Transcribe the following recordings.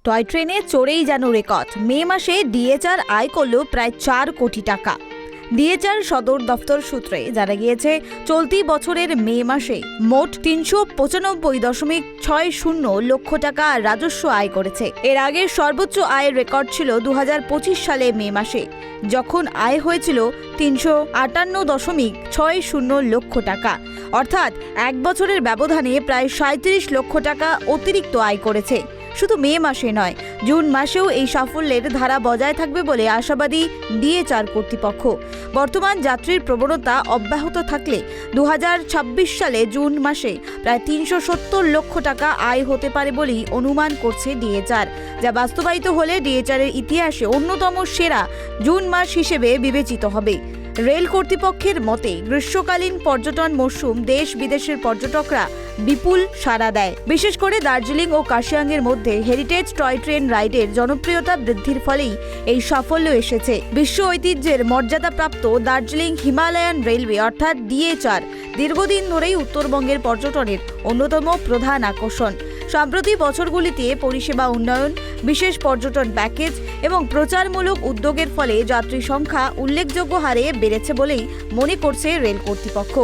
Toy ট্রেনে চড়েই যেন record. মে মাসে ডিএচআর আয় করল প্রায় 4 কোটি টাকা। ডিএচআর সদর দফতর সূত্রে জানা গিয়েছে, চলতি বছরের মে মাসে মোট 395.60 লক্ষ টাকা রাজস্ব আয় করেছে। এর আগে সর্বোচ্চ আয়ের রেকর্ড ছিল 2025 সালে মে মাসে, যখন আয় হয়েছিল 358.60 লক্ষ টাকা। অর্থাৎ এক বছরের ব্যবধানে প্রায় 37 লক্ষ টাকা অতিরিক্ত আয় করেছে। শুধু মে মাসে নয়, জুন মাসেও এই সাফল্যের ধারা বজায় থাকবে বলে আশাবাদী ডিএচআর কর্তৃপক্ষ। বর্তমান যাত্রীর প্রবণতা অব্যাহত থাকলে 2026 সালে জুন মাসে প্রায় 370 লক্ষ টাকা আয় হতে পারে বলেই অনুমান করছে ডিএচআর, যা বাস্তবায়িত হলে ডিএচআরের ইতিহাসে অন্যতম সেরা জুন মাস হিসেবে বিবেচিত হবে। রেল কর্তৃপক্ষের মতে, গ্রীষ্মকালীন পর্যটন মরশুম দেশ বিদেশের পর্যটকরা বিপুল সাড়া দেয়। বিশেষ করে দার্জিলিং ও কার্শিয়াংয়ের মধ্যে হেরিটেজ টয় ট্রেন রাইডের জনপ্রিয়তা বৃদ্ধির ফলেই এই সাফল্য এসেছে। বিশ্ব ঐতিহ্যের মর্যাদাপ্রাপ্ত দার্জিলিং হিমালয়ান রেলওয়ে অর্থাৎ ডিএচআর দীর্ঘদিন ধরেই উত্তরবঙ্গের পর্যটনের অন্যতম প্রধান আকর্ষণ। সাম্প্রতিক বছরগুলিতে পরিষেবা উন্নয়ন, বিশেষ পর্যটন প্যাকেজ এবং প্রচারমূলক উদ্যোগের ফলে যাত্রী সংখ্যা উল্লেখযোগ্য হারে বেড়েছে বলেই মনে করছে রেল কর্তৃপক্ষ।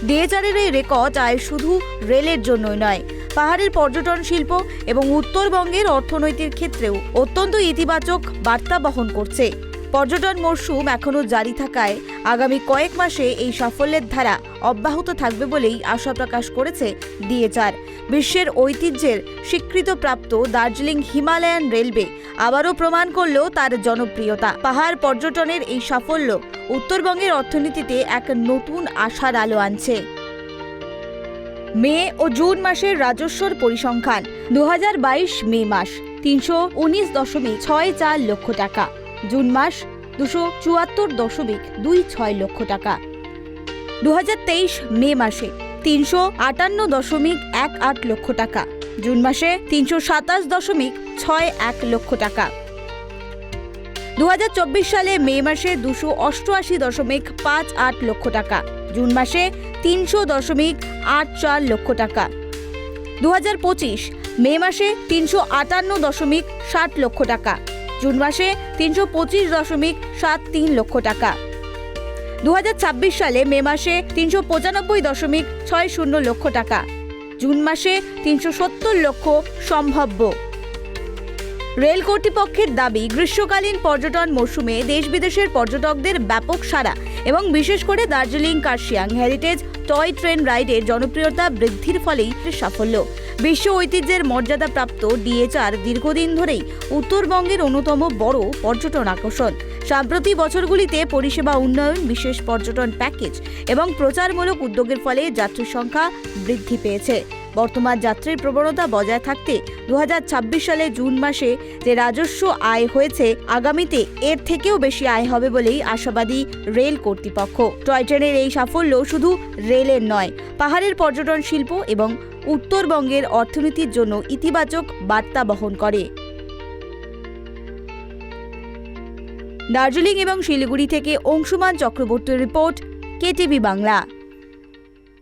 ডিএচআরের এই রেকর্ড আয় শুধু রেলের জন্যই নয়, পাহাড়ের পর্যটন শিল্প এবং উত্তরবঙ্গের অর্থনৈতিক ক্ষেত্রেও অত্যন্ত ইতিবাচক বার্তা বহন করছে। পর্যটন মরশুম এখনও জারি থাকায় আগামী কয়েক মাসে এই সাফল্যের ধারা অব্যাহত থাকবে বলেই আশা প্রকাশ করেছে ডিএচআর। বিশ্বের ঐতিহ্যের স্বীকৃতপ্রাপ্ত দার্জিলিং হিমালয়ান রেলওয়ে আবারও প্রমাণ করল তার জনপ্রিয়তা। পাহাড় পর্যটনের এই সাফল্য উত্তরবঙ্গের অর্থনীতিতে এক নতুন আশার আলো আনছে। মে ও জুন মাসের রাজস্বর পরিসংখ্যান। 2022 মে মাস 319.64 লক্ষ টাকা, জুন মাস 274.26 লক্ষ টাকা। 2023 মে মাসে 358.18 লক্ষ টাকা, জুন মাসে 327.61 লক্ষ টাকা। 2024 সালে মে মাসে 288.58 লক্ষ টাকা, জুন মাসে 300.84 লক্ষ টাকা। 2025 মে মাসে 358.60 লক্ষ টাকা, জুন মাসে 325.73 লক্ষ টাকা। 2026 সালে মে মাসে 395.60 লক্ষ টাকা, জুন মাসে 370 লক্ষ সম্ভাব্য। রেল কর্তৃপক্ষের দাবি, গ্রীষ্মকালীন পর্যটন মরশুমে দেশ বিদেশের পর্যটকদের ব্যাপক সাড়া এবং বিশেষ করে Darjeeling Kurseong heritage toy train রাইডের জনপ্রিয়তা বৃদ্ধির ফলেই সাফল্য। বিশ্ব ঐতিহ্যের মর্যাদাপ্রাপ্ত ডিএচআর দীর্ঘদিন ধরেই উত্তরবঙ্গের অন্যতম বড় পর্যটন আকর্ষণ। সাম্প্রতিক বছরগুলিতে পরিষেবা উন্নয়ন, বিশেষ পর্যটন প্যাকেজ এবং প্রচারমূলক উদ্যোগের ফলে যাত্রীর সংখ্যা বৃদ্ধি পেয়েছে। বর্তমান যাত্রীর প্রবণতা বজায় থাকতে 2026 সালে জুন মাসে যে রাজস্ব আয় হয়েছে, আগামীতে এর থেকেও বেশি আয় হবে বলেই আশাবাদী রেল কর্তৃপক্ষ। টয় ট্রেনের এই সাফল্য শুধু রেলের নয়, পাহাড়ের পর্যটন শিল্প এবং উত্তরবঙ্গের অর্থনীতির জন্য ইতিবাচক বার্তা বহন করে। দার্জিলিং এবং শিলিগুড়ি থেকে অংশুমান চক্রবর্তীর রিপোর্ট, কেটিভি বাংলা।